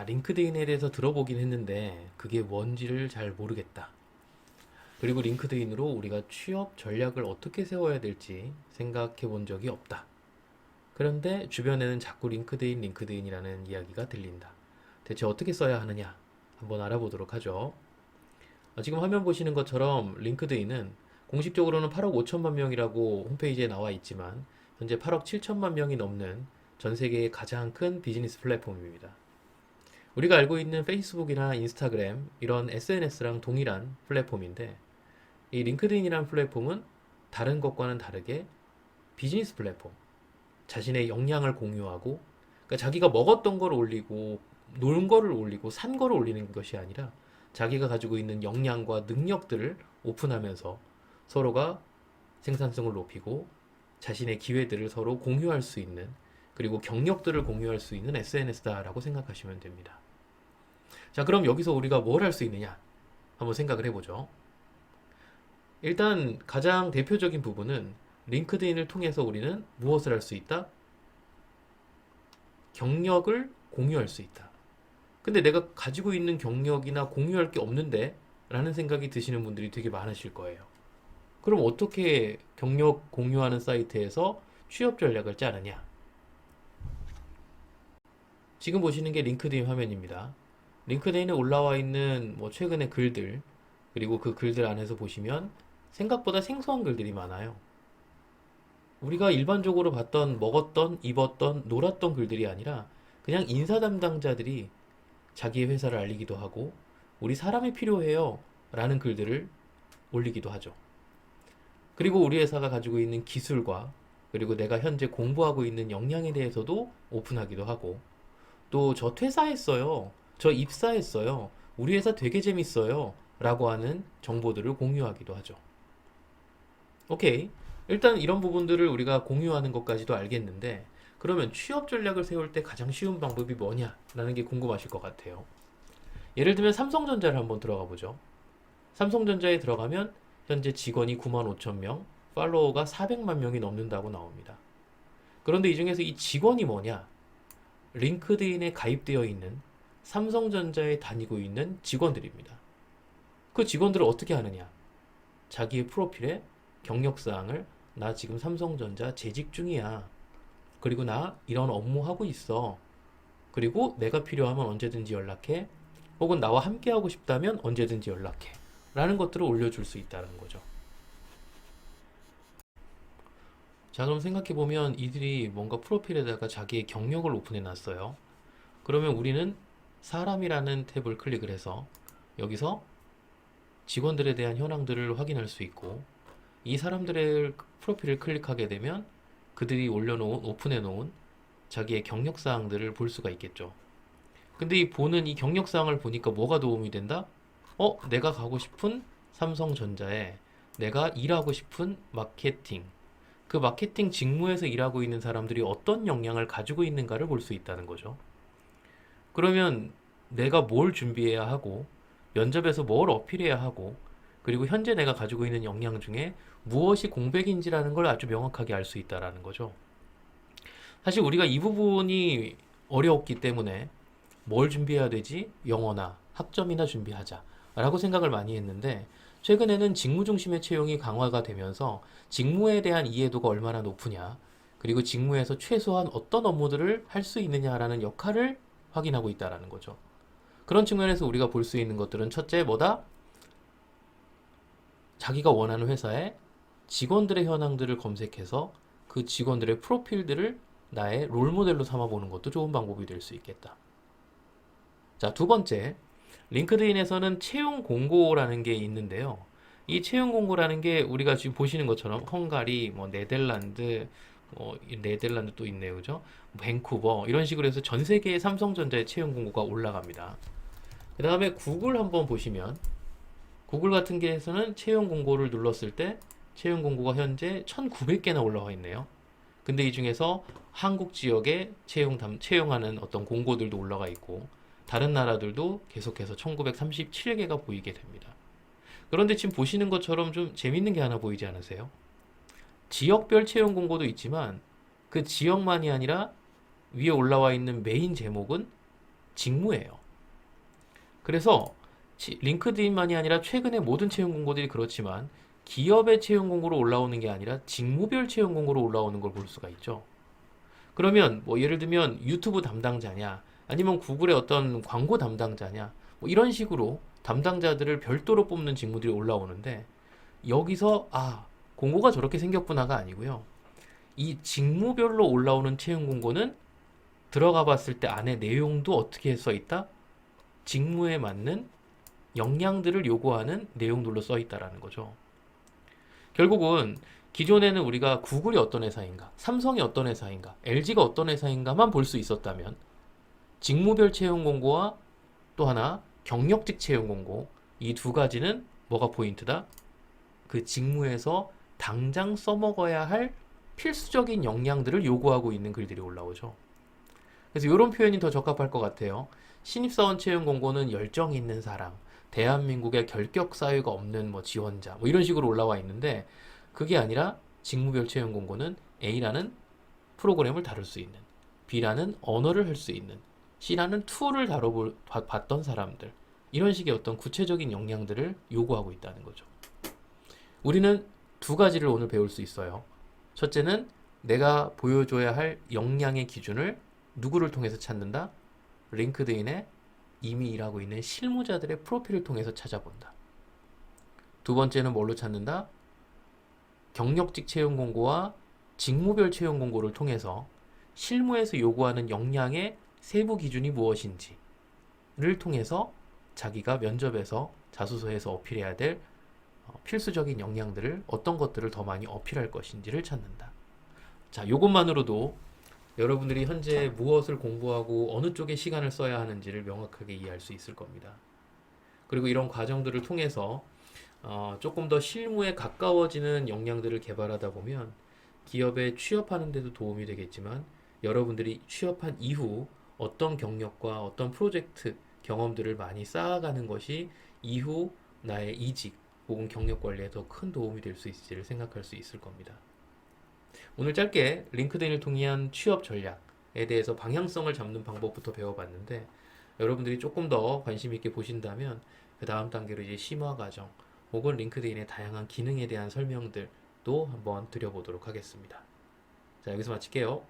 링크드인에 대해서 들어보긴 했는데 그게 뭔지를 잘 모르겠다. 그리고 링크드인으로 우리가 취업 전략을 어떻게 세워야 될지 생각해 본 적이 없다. 그런데 주변에는 자꾸 링크드인이라는 이야기가 들린다. 대체 어떻게 써야 하느냐? 한번 알아보도록 하죠. 지금 화면 보시는 것처럼 링크드인은 공식적으로는 8억 5천만 명이라고 홈페이지에 나와 있지만 현재 8억 7천만 명이 넘는 전 세계의 가장 큰 비즈니스 플랫폼입니다. 우리가 알고 있는 페이스북이나 인스타그램 이런 SNS랑 동일한 플랫폼인데 이 링크드인이라는 플랫폼은 다른 것과는 다르게 비즈니스 플랫폼, 자신의 역량을 공유하고 그러니까 자기가 먹었던 걸 올리고 놀 거를 올리고 산 거를 올리는 것이 아니라 자기가 가지고 있는 역량과 능력들을 오픈하면서 서로가 생산성을 높이고 자신의 기회들을 서로 공유할 수 있는 그리고 경력들을 공유할 수 있는 SNS다라고 생각하시면 됩니다. 자, 그럼 여기서 우리가 뭘 할 수 있느냐? 한번 생각을 해보죠. 일단 가장 대표적인 부분은 링크드인을 통해서 우리는 무엇을 할 수 있다? 경력을 공유할 수 있다. 근데 내가 가지고 있는 경력이나 공유할 게 없는데? 라는 생각이 드시는 분들이 되게 많으실 거예요. 그럼 어떻게 경력 공유하는 사이트에서 취업 전략을 짜느냐? 지금 보시는 게 링크드인 화면입니다. 링크드인에 올라와 있는 뭐 최근의 글들, 그리고 그 글들 안에서 보시면 생각보다 생소한 글들이 많아요. 우리가 일반적으로 봤던, 먹었던, 입었던, 놀았던 글들이 아니라 그냥 인사 담당자들이 자기의 회사를 알리기도 하고 우리 사람이 필요해요 라는 글들을 올리기도 하죠. 그리고 우리 회사가 가지고 있는 기술과 그리고 내가 현재 공부하고 있는 역량에 대해서도 오픈하기도 하고 또 저 퇴사했어요. 저 입사했어요. 우리 회사 되게 재밌어요. 라고 하는 정보들을 공유하기도 하죠. 오케이. 일단 이런 부분들을 우리가 공유하는 것까지도 알겠는데 그러면 취업 전략을 세울 때 가장 쉬운 방법이 뭐냐라는 게 궁금하실 것 같아요. 예를 들면 삼성전자를 한번 들어가 보죠. 삼성전자에 들어가면 현재 직원이 9만 5천 명, 팔로워가 400만 명이 넘는다고 나옵니다. 그런데 이 중에서 이 직원이 뭐냐? 링크드인에 가입되어 있는 삼성전자에 다니고 있는 직원들입니다. 그 직원들을 어떻게 하느냐? 자기의 프로필에 경력사항을 나 지금 삼성전자 재직 중이야. 그리고 나 이런 업무 하고 있어. 그리고 내가 필요하면 언제든지 연락해. 혹은 나와 함께 하고 싶다면 언제든지 연락해. 라는 것들을 올려줄 수 있다는 거죠. 자, 그럼 생각해보면 이들이 뭔가 프로필에다가 자기의 경력을 오픈해 놨어요. 그러면 우리는 사람이라는 탭을 클릭을 해서 여기서 직원들에 대한 현황들을 확인할 수 있고 이 사람들의 프로필을 클릭하게 되면 그들이 올려놓은, 오픈해 놓은 자기의 경력 사항들을 볼 수가 있겠죠. 근데 이 보는 이 경력 사항을 보니까 뭐가 도움이 된다? 내가 가고 싶은 삼성전자에 내가 일하고 싶은 마케팅, 그 마케팅 직무에서 일하고 있는 사람들이 어떤 역량을 가지고 있는가를 볼 수 있다는 거죠. 그러면 내가 뭘 준비해야 하고, 면접에서 뭘 어필해야 하고, 그리고 현재 내가 가지고 있는 역량 중에 무엇이 공백인지라는 걸 아주 명확하게 알 수 있다라는 거죠. 사실 우리가 이 부분이 어려웠기 때문에 뭘 준비해야 되지? 영어나 학점이나 준비하자. 라고 생각을 많이 했는데, 최근에는 직무 중심의 채용이 강화가 되면서 직무에 대한 이해도가 얼마나 높으냐, 그리고 직무에서 최소한 어떤 업무들을 할 수 있느냐라는 역할을 확인하고 있다라는 거죠. 그런 측면에서 우리가 볼 수 있는 것들은 첫째 뭐다? 자기가 원하는 회사에 직원들의 현황들을 검색해서 그 직원들의 프로필들을 나의 롤모델로 삼아보는 것도 좋은 방법이 될 수 있겠다. 자, 두 번째, 링크드인에서는 채용 공고라는 게 있는데요. 이 채용 공고라는 게 우리가 지금 보시는 것처럼 헝가리, 뭐 네덜란드 또 있네요, 그죠? 밴쿠버 이런 식으로 해서 전 세계의 삼성전자의 채용 공고가 올라갑니다. 그 다음에 구글 한번 보시면 구글 같은 게에서는 채용 공고를 눌렀을 때 채용 공고가 현재 1900개나 올라와 있네요. 근데 이 중에서 한국 지역에 채용하는 어떤 공고들도 올라가 있고 다른 나라들도 계속해서 1937개가 보이게 됩니다. 그런데 지금 보시는 것처럼 좀 재밌는 게 하나 보이지 않으세요? 지역별 채용 공고도 있지만 그 지역만이 아니라 위에 올라와 있는 메인 제목은 직무예요. 그래서 링크드인만이 아니라 최근에 모든 채용 공고들이 그렇지만 기업의 채용 공고로 올라오는 게 아니라 직무별 채용 공고로 올라오는 걸 볼 수가 있죠. 그러면 뭐 예를 들면 유튜브 담당자냐 아니면 구글의 어떤 광고 담당자냐 뭐 이런 식으로 담당자들을 별도로 뽑는 직무들이 올라오는데 여기서 공고가 저렇게 생겼구나가 아니고요. 이 직무별로 올라오는 채용 공고는 들어가 봤을 때 안에 내용도 어떻게 써 있다? 직무에 맞는 역량들을 요구하는 내용들로 써 있다라는 거죠. 결국은 기존에는 우리가 구글이 어떤 회사인가, 삼성이 어떤 회사인가, LG가 어떤 회사인가만 볼 수 있었다면 직무별 채용 공고와 또 하나 경력직 채용 공고 이 두 가지는 뭐가 포인트다? 그 직무에서 당장 써먹어야 할 필수적인 역량들을 요구하고 있는 글들이 올라오죠. 그래서 이런 표현이 더 적합할 것 같아요. 신입사원 채용 공고는 열정 있는 사람, 대한민국의 결격 사유가 없는 뭐 지원자, 뭐 이런 식으로 올라와 있는데 그게 아니라 직무별 채용 공고는 A라는 프로그램을 다룰 수 있는, B라는 언어를 할 수 있는, C라는 툴을 다뤄봤던 사람들, 이런 식의 어떤 구체적인 역량들을 요구하고 있다는 거죠. 우리는 두 가지를 오늘 배울 수 있어요. 첫째는 내가 보여줘야 할 역량의 기준을 누구를 통해서 찾는다? 링크드인에 이미 일하고 있는 실무자들의 프로필을 통해서 찾아본다. 두 번째는 뭘로 찾는다? 경력직 채용 공고와 직무별 채용 공고를 통해서 실무에서 요구하는 역량의 세부 기준이 무엇인지를 통해서 자기가 면접에서 자소서에서 어필해야 될 필수적인 역량들을 어떤 것들을 더 많이 어필할 것인지를 찾는다. 자, 이것만으로도 여러분들이 현재 무엇을 공부하고 어느 쪽에 시간을 써야 하는지를 명확하게 이해할 수 있을 겁니다. 그리고 이런 과정들을 통해서 조금 더 실무에 가까워지는 역량들을 개발하다 보면 기업에 취업하는 데도 도움이 되겠지만 여러분들이 취업한 이후 어떤 경력과 어떤 프로젝트 경험들을 많이 쌓아가는 것이 이후 나의 이직 혹은 경력 관리에 더 큰 도움이 될 수 있을지를 생각할 수 있을 겁니다. 오늘 짧게 링크드인을 통한 취업 전략에 대해서 방향성을 잡는 방법부터 배워봤는데 여러분들이 조금 더 관심 있게 보신다면 그 다음 단계로 이제 심화 과정 혹은 링크드인의 다양한 기능에 대한 설명들도 한번 드려보도록 하겠습니다. 자, 여기서 마칠게요.